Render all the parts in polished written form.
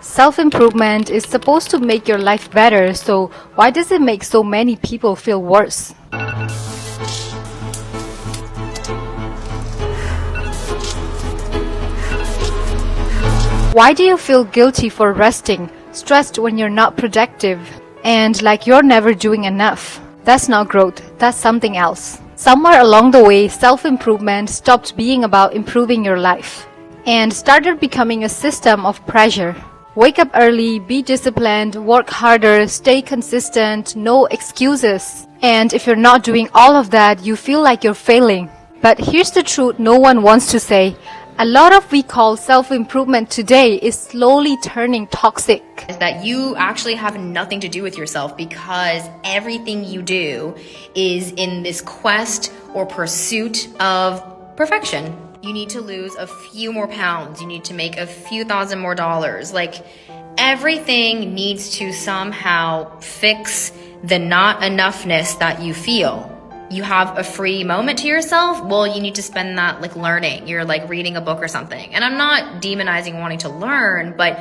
Self-improvement is supposed to make your life better, so why does it make so many people feel worse? Why do you feel guilty for resting, stressed when you're not productive, and like you're never doing enough? That's not growth, that's something else. Somewhere along the way, self-improvement stopped being about improving your life and started becoming a system of pressure. Wake up early, be disciplined, work harder, stay consistent, no excuses. And if you're not doing all of that, you feel like you're failing. But here's the truth no one wants to say. A lot of we call self-improvement today is slowly turning toxic. Is that you actually have nothing to do with yourself because everything you do is in this quest or pursuit of perfection. You need to lose a few more pounds. You need to make a few thousand more dollars. Like everything needs to somehow fix the not enoughness that you feel. You have a free moment to yourself, well, you need to spend that like learning. You're like reading a book or something. And I'm not demonizing wanting to learn, but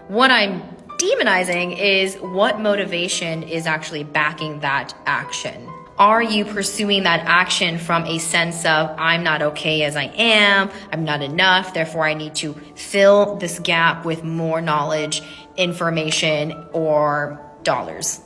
what I'm demonizing is what motivation is actually backing that action. Are you pursuing that action from a sense of, I'm not okay as I am, I'm not enough, therefore I need to fill this gap with more knowledge, information, or dollars?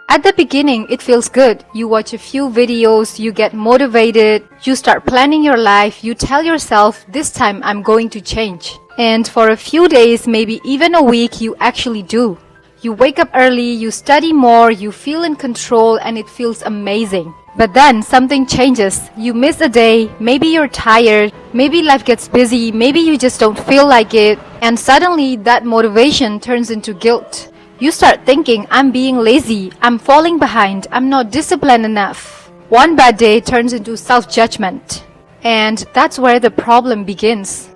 At the beginning, it feels good. You watch a few videos, you get motivated, you start planning your life, you tell yourself, this time I'm going to change. And for a few days, maybe even a week, you actually do. You wake up early, you study more, you feel in control, and it feels amazing. But then something changes. You miss a day, maybe you're tired, maybe life gets busy, maybe you just don't feel like it, and suddenly that motivation turns into guilt. You start thinking, I'm being lazy, I'm falling behind, I'm not disciplined enough. One bad day turns into self-judgment. And that's where the problem begins.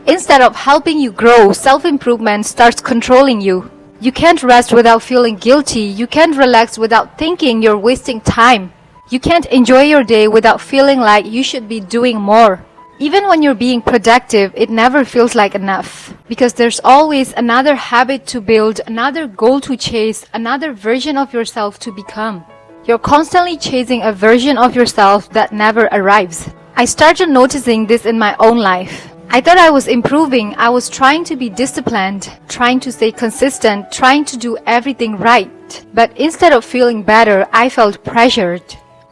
Instead of helping you grow, self-improvement starts controlling you. You can't rest without feeling guilty. You can't relax without thinking you're wasting time. You can't enjoy your day without feeling like you should be doing more. Even when you're being productive, it never feels like enough. Because there's always another habit to build, another goal to chase, another version of yourself to become. You're constantly chasing a version of yourself that never arrives. I started noticing this in my own life. I thought I was improving. I was trying to be disciplined, trying to stay consistent, trying to do everything right. But instead of feeling better, I felt pressured.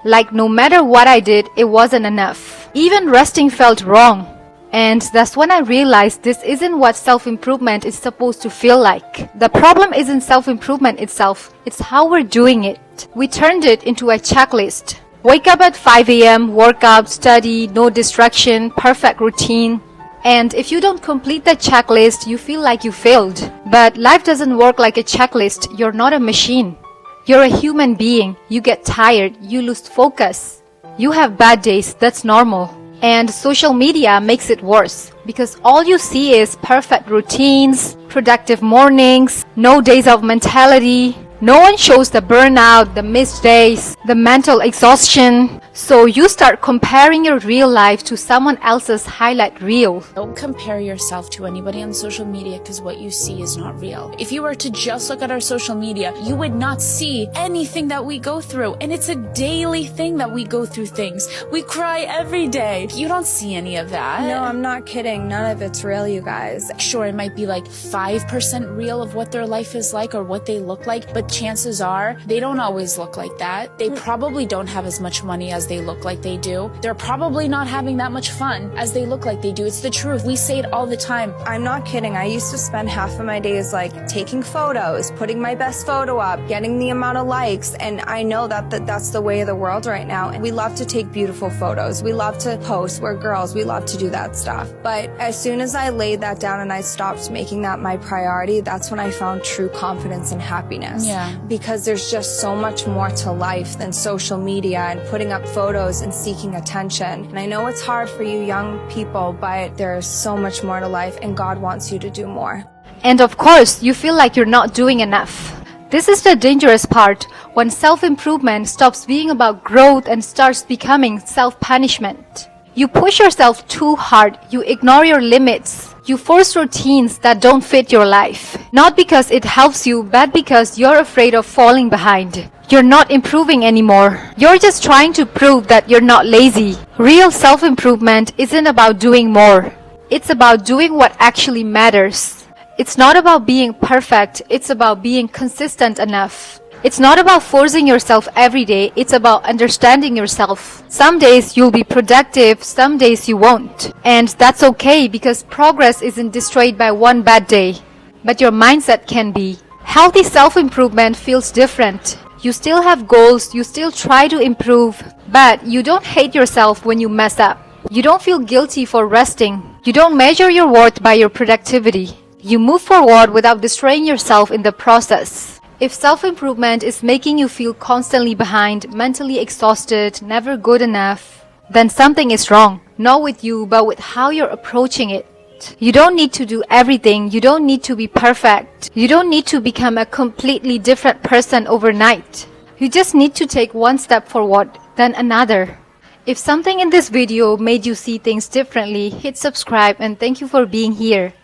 Like no matter what I did, it wasn't enough. Even resting felt wrong. And that's when I realized this isn't what self-improvement is supposed to feel like. The problem isn't self-improvement itself, it's how we're doing it. We turned it into a checklist. Wake up at 5 a.m., work out, study, no distraction, perfect routine. And if you don't complete that checklist, you feel like you failed. But life doesn't work like a checklist. You're not a machine. You're a human being. You get tired. You lose focus. You have bad days. That's normal. And social media makes it worse because all you see is perfect routines, productive mornings, no days of mentality. No one shows the burnout, the missed days, the mental exhaustion. So you start comparing your real life to someone else's highlight reel. Don't compare yourself to anybody on social media because what you see is not real. If you were to just look at our social media, you would not see anything that we go through. And it's a daily thing that we go through things. We cry every day. You don't see any of that. No, I'm not kidding. None of it's real, you guys. Sure, it might be like 5% real of what their life is like or what they look like, but chances are they don't always look like that. They probably don't have as much money as they look like they do. They're probably not having that much fun as they look like they do. It's the truth. We say it all the time. I'm not kidding. I used to spend half of my days like taking photos, putting my best photo up, getting the amount of likes, and I know that's the way of the world right now. And we love to take beautiful photos. We love to post. We're girls. We love to do that stuff. But as soon as I laid that down and I stopped making that my priority, that's when I found true confidence and happiness. Yeah. Because there's just so much more to life than social media and putting up photos and seeking attention. And I know it's hard for you young people, but there's so much more to life and God wants you to do more. And of course, you feel like you're not doing enough. This is the dangerous part, when self-improvement stops being about growth and starts becoming self-punishment. You push yourself too hard, you ignore your limits, You force routines that don't fit your life. Not because it helps you, but because you're afraid of falling behind. You're not improving anymore. You're just trying to prove that you're not lazy. Real self-improvement isn't about doing more. It's about doing what actually matters. It's not about being perfect. It's about being consistent enough. It's not about forcing yourself every day. It's about understanding yourself. Some days you'll be productive, some days you won't. And that's okay because progress isn't destroyed by one bad day. But your mindset can be. Healthy self-improvement feels different. You still have goals, you still try to improve, but you don't hate yourself when you mess up. You don't feel guilty for resting. You don't measure your worth by your productivity. You move forward without destroying yourself in the process. If self-improvement is making you feel constantly behind, mentally exhausted, never good enough, then something is wrong. Not with you, but with how you're approaching it. You don't need to do everything. You don't need to be perfect. You don't need to become a completely different person overnight. You just need to take one step forward, then another. If something in this video made you see things differently, hit subscribe and thank you for being here.